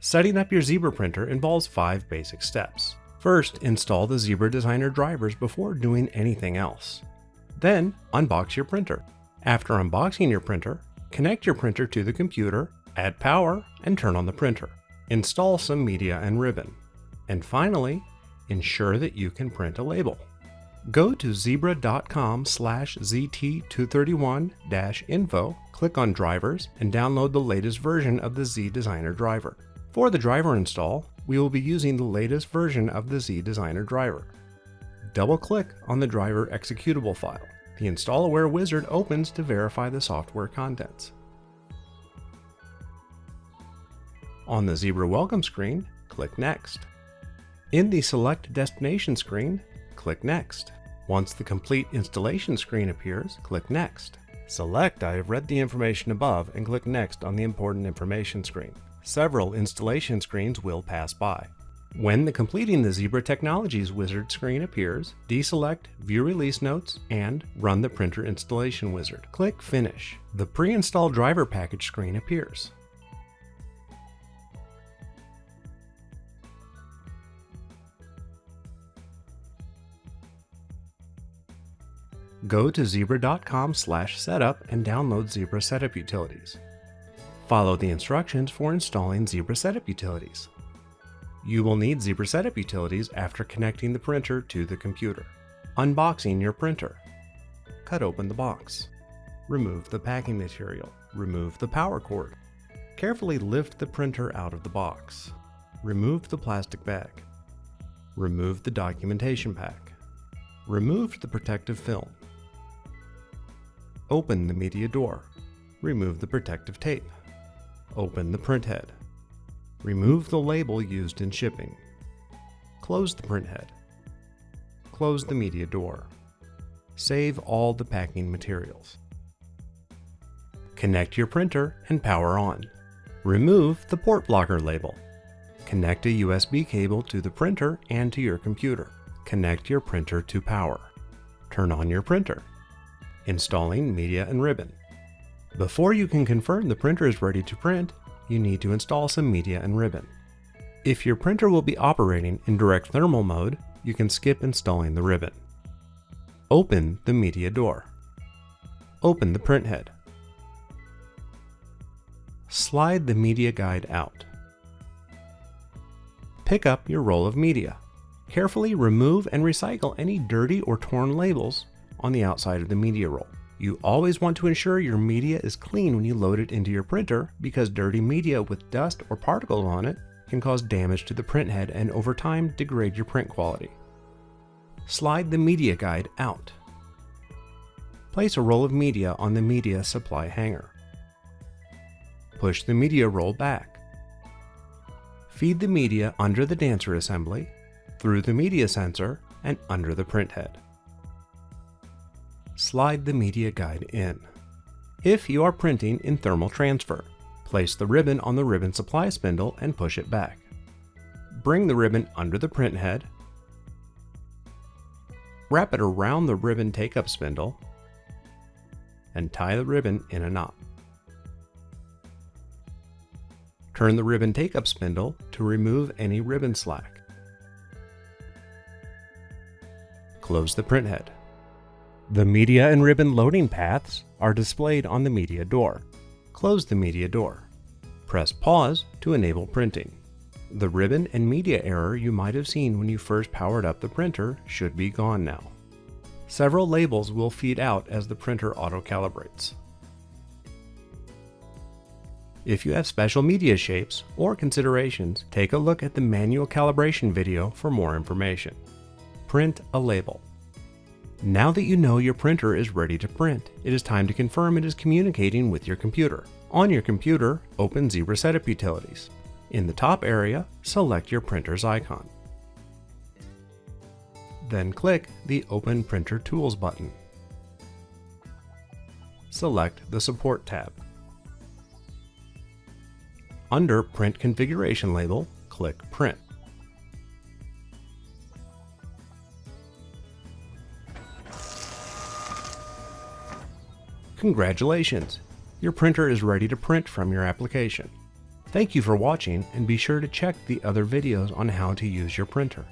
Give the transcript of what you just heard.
Setting up your Zebra printer involves 5 basic steps. First, install the Zebra Designer drivers before doing anything else. Then, unbox your printer. After unboxing your printer, connect your printer to the computer, add power, and turn on the printer. Install some media and ribbon. And finally, ensure that you can print a label. Go to zebra.com/ZT211-info, click on Drivers, and download the latest version of the Z Designer driver. For the driver install, we will be using the latest version of the Z Designer driver. Double-click on the driver executable file. The InstallAware wizard opens to verify the software contents. On the Zebra Welcome screen, click Next. In the Select Destination screen, click Next. Once the complete installation screen appears, click Next. Select I have read the information above and click Next on the Important Information screen. Several installation screens will pass by. When the Completing the Zebra Technologies wizard screen appears, deselect View Release Notes and Run the Printer Installation wizard. Click Finish. The Pre-installed driver package screen appears. Go to zebra.com/setup and download Zebra Setup Utilities. Follow the instructions for installing Zebra Setup Utilities. You will need Zebra Setup Utilities after connecting the printer to the computer. Unboxing your printer. Cut open the box. Remove the packing material. Remove the power cord. Carefully lift the printer out of the box. Remove the plastic bag. Remove the documentation pack. Remove the protective film. Open the media door. Remove the protective tape. Open the printhead. Remove the label used in shipping. Close the printhead. Close the media door. Save all the packing materials. Connect your printer and power on. Remove the port blocker label. Connect a USB cable to the printer and to your computer. Connect your printer to power. Turn on your printer. Installing media and ribbon. Before you can confirm the printer is ready to print, you need to install some media and ribbon. If your printer will be operating in direct thermal mode, you can skip installing the ribbon. Open the media door. Open the printhead. Slide the media guide out. Pick up your roll of media. Carefully remove and recycle any dirty or torn labels on the outside of the media roll. You always want to ensure your media is clean when you load it into your printer because dirty media with dust or particles on it can cause damage to the printhead and over time degrade your print quality. Slide the media guide out. Place a roll of media on the media supply hanger. Push the media roll back. Feed the media under the dancer assembly, through the media sensor, and under the printhead. Slide the media guide in. If you are printing in thermal transfer, place the ribbon on the ribbon supply spindle and push it back. Bring the ribbon under the printhead. Wrap it around the ribbon take-up spindle and tie the ribbon in a knot. Turn the ribbon take-up spindle to remove any ribbon slack. Close the printhead. The media and ribbon loading paths are displayed on the media door. Close the media door. Press pause to enable printing. The ribbon and media error you might have seen when you first powered up the printer should be gone now. Several labels will feed out as the printer auto-calibrates. If you have special media shapes or considerations, take a look at the manual calibration video for more information. Print a label. Now that you know your printer is ready to print, it is time to confirm it is communicating with your computer. On your computer, open Zebra Setup Utilities. In the top area, select your printer's icon. Then click the Open Printer Tools button. Select the Support tab. Under Print Configuration label, click Print. Congratulations! Your printer is ready to print from your application. Thank you for watching, and be sure to check the other videos on how to use your printer.